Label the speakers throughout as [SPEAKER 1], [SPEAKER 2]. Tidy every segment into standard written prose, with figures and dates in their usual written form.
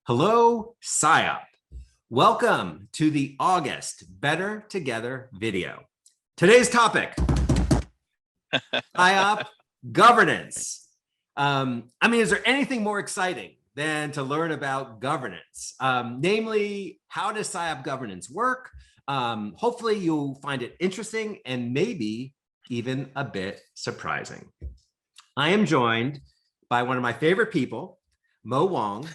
[SPEAKER 1] Hello, SIOP. Welcome to the August Better Together video. Today's topic, SIOP governance. Is there anything more exciting than to learn about governance? Namely, how does SIOP governance work? Hopefully you'll find it interesting and maybe even a bit surprising. I am joined by one of my favorite people, Mo Wang,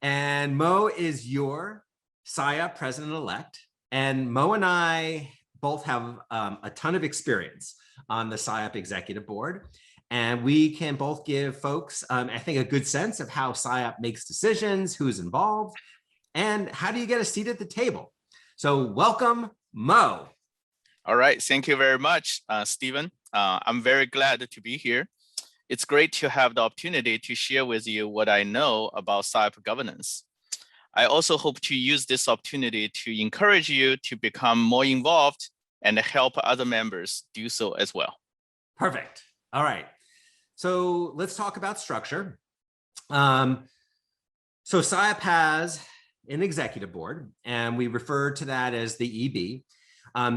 [SPEAKER 1] and Mo is your SIOP President-Elect. And Mo and I both have a ton of experience on the SIOP Executive Board. And we can both give folks, I think, a good sense of how SIOP makes decisions, who's involved, and how do you get a seat at the table. So welcome, Mo.
[SPEAKER 2] All right, thank you very much, Stephen. I'm very glad to be here. It's great to have the opportunity to share with you what I know about SIOP governance. I also hope to use this opportunity to encourage you to become more involved and help other members do so as well.
[SPEAKER 1] Perfect. All right. So let's talk about structure. So SIOP has an executive board, and we refer to that as the EB.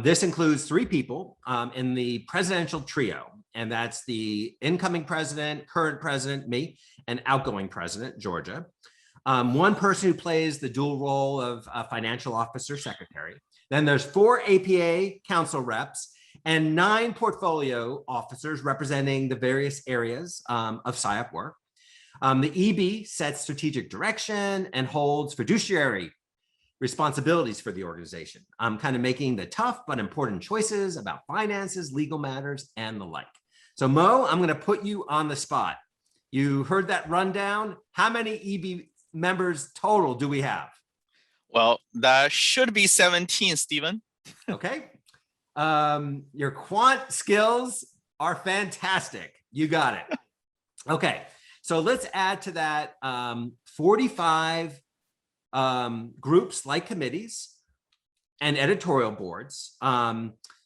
[SPEAKER 1] This includes 3 people in the presidential trio, and that's the incoming president, current president, me, and outgoing president, Georgia. One person who plays the dual role of financial officer secretary. Then there's 4 APA council reps and 9 portfolio officers representing the various areas of SIOP work. The EB sets strategic direction and holds fiduciary responsibilities for the organization, kind of making the tough but important choices about finances, legal matters, and the like. So Mo, I'm going to put you on the spot. You heard that rundown. How many EB members total do we have?
[SPEAKER 2] Well, that should be 17, Stephen.
[SPEAKER 1] Okay. Your quant skills are fantastic. You got it. Okay. So let's add to that 45 groups like committees and editorial boards.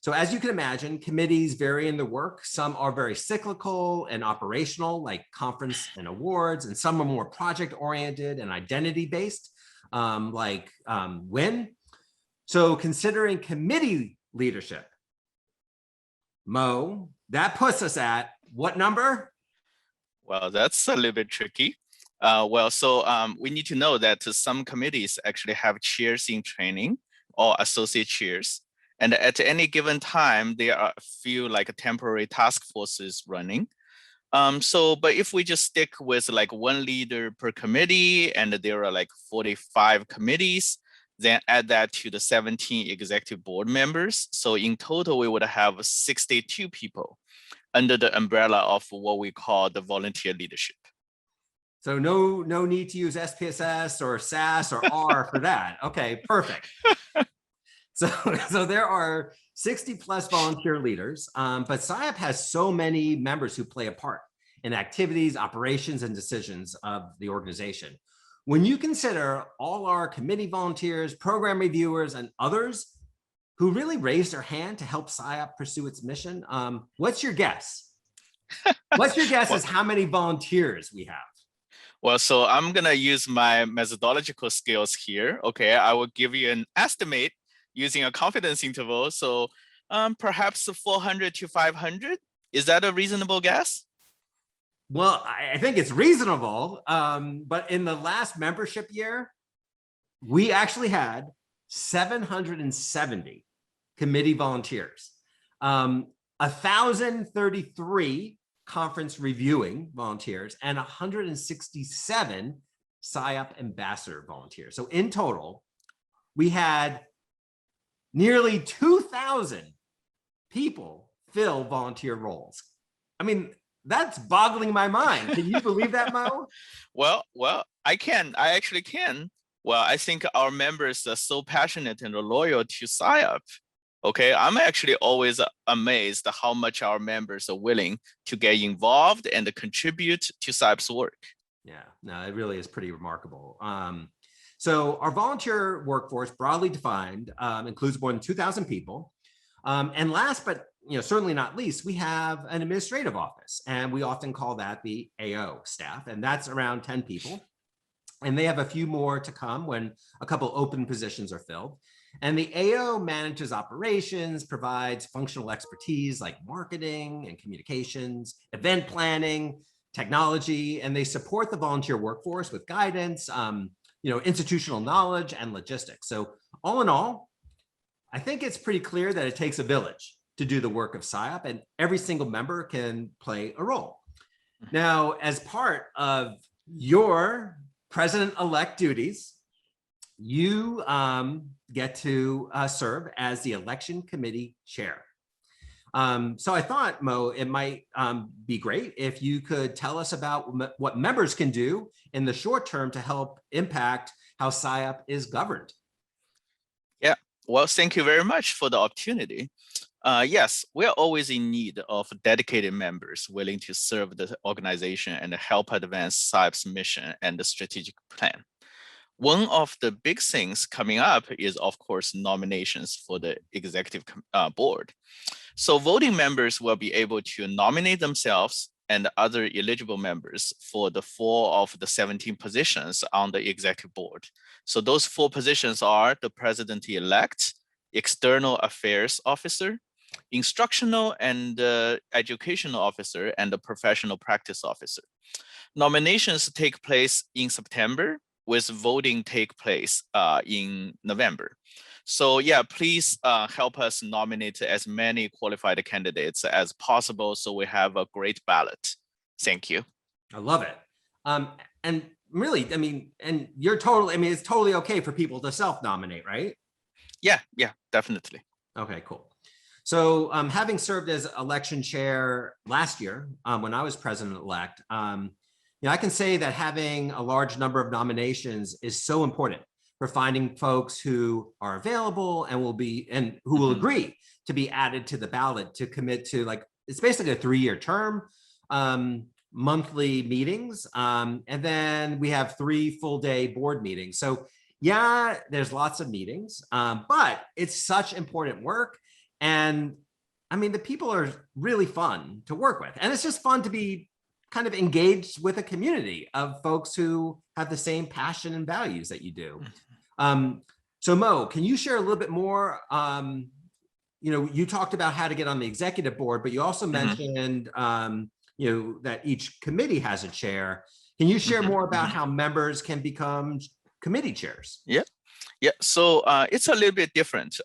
[SPEAKER 1] So as you can imagine, committees vary in the work. Some are very cyclical and operational, like conference and awards, and some are more project-oriented and identity-based, like WIN. So considering committee leadership, Mo, that puts us at what number?
[SPEAKER 2] Well, that's a little bit tricky. We need to know that some committees actually have chairs in training or associate chairs. And at any given time, there are a few like temporary task forces running. But if we just stick with like 1 leader per committee, and there are like 45 committees, then add that to the 17 executive board members. So in total, we would have 62 people under the umbrella of what we call the volunteer leadership.
[SPEAKER 1] So no need to use SPSS or SAS or R for that. Okay, perfect. So there are 60 plus volunteer leaders, but SIOP has so many members who play a part in activities, operations, and decisions of the organization. When you consider all our committee volunteers, program reviewers, and others who really raised their hand to help SIOP pursue its mission, what's your guess? What's your guess as how many volunteers we have?
[SPEAKER 2] Well, so I'm going to use my methodological skills here. Okay, I will give you an estimate using a confidence interval. So perhaps 400 to 500. Is that a reasonable guess?
[SPEAKER 1] Well, I think it's reasonable. But in the last membership year, we actually had 770 committee volunteers, 1,033 conference reviewing volunteers, and 167 SIOP ambassador volunteers. So in total, we had nearly 2,000 people fill volunteer roles. I mean, that's boggling my mind. Can you believe that, Mo?
[SPEAKER 2] Well, I actually can. Well, I think our members are so passionate and loyal to SIOP. Okay, I'm actually always amazed at how much our members are willing to get involved and contribute to SIOP's work.
[SPEAKER 1] Yeah, no, it really is pretty remarkable. So our volunteer workforce, broadly defined, includes more than 2,000 people. And last but certainly not least, we have an administrative office, and we often call that the AO staff, and that's around 10 people. and they have a few more to come when a couple open positions are filled. And the AO manages operations, provides functional expertise like marketing and communications, event planning, technology, and they support the volunteer workforce with guidance, institutional knowledge and logistics. So all in all, I think it's pretty clear that it takes a village to do the work of SIOP, and every single member can play a role. Now, as part of your president-elect duties, you get to serve as the election committee chair. So I thought, Mo, it might be great if you could tell us about what members can do in the short term to help impact how SIOP is governed.
[SPEAKER 2] Yeah, well, thank you very much for the opportunity. Yes, we're always in need of dedicated members willing to serve the organization and help advance SIOP's mission and the strategic plan. One of the big things coming up is, of course, nominations for the executive board. So voting members will be able to nominate themselves and other eligible members for the 4 of the 17 positions on the executive board. So those 4 positions are the president-elect, external affairs officer, instructional and educational officer, and the professional practice officer. Nominations take place in September, with voting take place in November. So yeah, please help us nominate as many qualified candidates as possible so we have a great ballot. Thank you.
[SPEAKER 1] I love it. And really, I mean, and you're totally, I mean, it's totally okay for people to self-nominate, right?
[SPEAKER 2] Yeah, definitely.
[SPEAKER 1] Okay, cool. So having served as election chair last year when I was president-elect, I can say that having a large number of nominations is so important for finding folks who are available and who will agree to be added to the ballot to commit to, like, it's basically a 3-year term, monthly meetings, and then we have 3 full-day board meetings. So yeah, there's lots of meetings, but it's such important work. And I mean, the people are really fun to work with, and it's just fun to be kind of engaged with a community of folks who have the same passion and values that you do. So Mo, can you share a little bit more? You talked about how to get on the executive board, but you also mentioned, that each committee has a chair. Can you share more about how members can become committee chairs?
[SPEAKER 2] Yeah, so it's a little bit different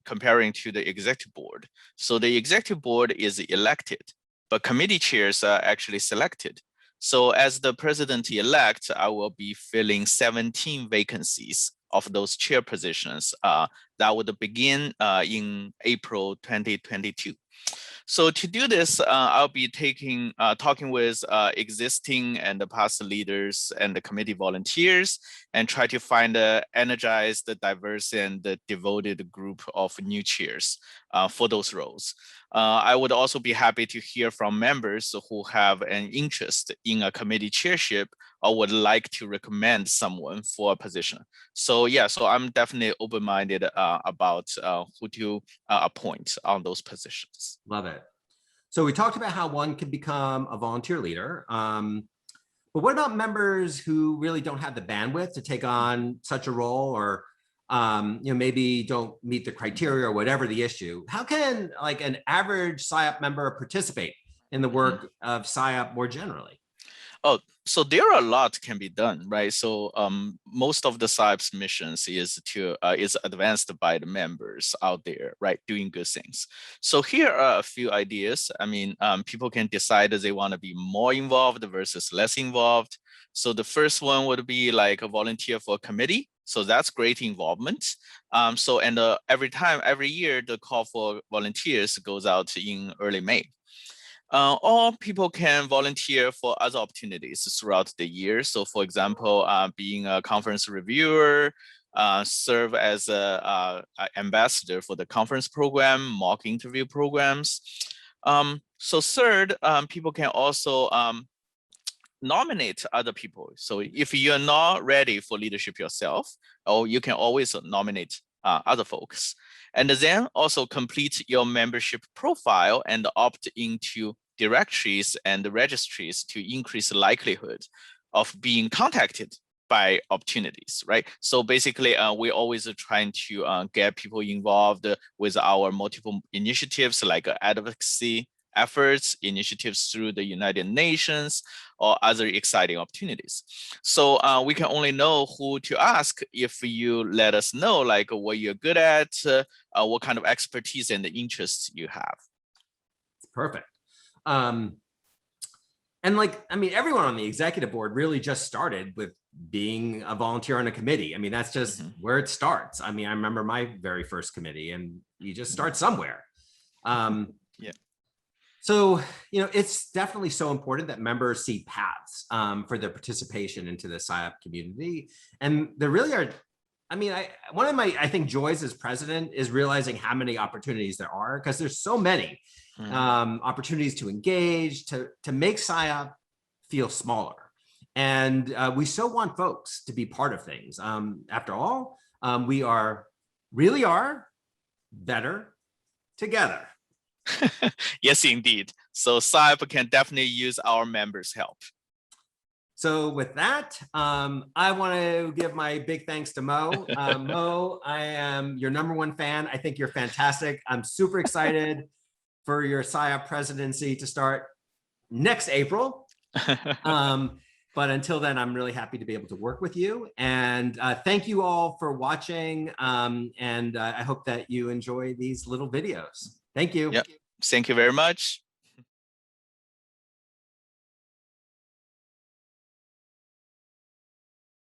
[SPEAKER 2] comparing to the executive board. So the executive board is elected, but committee chairs are actually selected. So as the president-elect, I will be filling 17 vacancies of those chair positions that would begin in April 2022. So to do this, I'll be talking with existing and the past leaders and the committee volunteers and try to find a energized, diverse, and devoted group of new chairs for those roles. I would also be happy to hear from members who have an interest in a committee chairship or would like to recommend someone for a position. So yeah, so I'm definitely open-minded about who to appoint on those positions.
[SPEAKER 1] Love it. So we talked about how one can become a volunteer leader. But what about members who really don't have the bandwidth to take on such a role, or maybe don't meet the criteria or whatever the issue? How can, like, an average SIOP member participate in the work of SIOP more generally?
[SPEAKER 2] Oh, so there are a lot can be done, right? So most of the SIOP's missions is advanced by the members out there, right, doing good things. So here are a few ideas. I mean, people can decide that they want to be more involved versus less involved. So the first one would be like a volunteer for a committee. So that's great involvement. Every year, the call for volunteers goes out in early May. Or people can volunteer for other opportunities throughout the year. So for example, being a conference reviewer, serve as an ambassador for the conference program, mock interview programs. So third, people can also nominate other people. So if you're not ready for leadership yourself, you can always nominate other folks. And then also complete your membership profile and opt into directories and registries to increase the likelihood of being contacted by opportunities, right? So basically, we always are trying to get people involved with our multiple initiatives like advocacy efforts, initiatives through the United Nations, or other exciting opportunities. So we can only know who to ask if you let us know like what you're good at, what kind of expertise and interests you have.
[SPEAKER 1] Perfect. And like, I mean, everyone on the executive board really just started with being a volunteer on a committee. I mean, that's just where it starts. I mean, I remember my very first committee, and you just start somewhere.
[SPEAKER 2] Yeah.
[SPEAKER 1] So, you know, it's definitely so important that members see paths for their participation into the SIOP community. And there really are, I mean, one of my, I think, joys as president is realizing how many opportunities there are, because there's so many opportunities to engage, to make SIOP feel smaller. And we so want folks to be part of things. After all, we really are better together.
[SPEAKER 2] Yes, indeed. So SIOP can definitely use our members' help.
[SPEAKER 1] So with that, I want to give my big thanks to Mo. Mo, I am your #1 fan. I think you're fantastic. I'm super excited for your SIOP presidency to start next April. But until then, I'm really happy to be able to work with you. And thank you all for watching. And I hope that you enjoy these little videos. Thank you.
[SPEAKER 2] Yep. Thank you very much.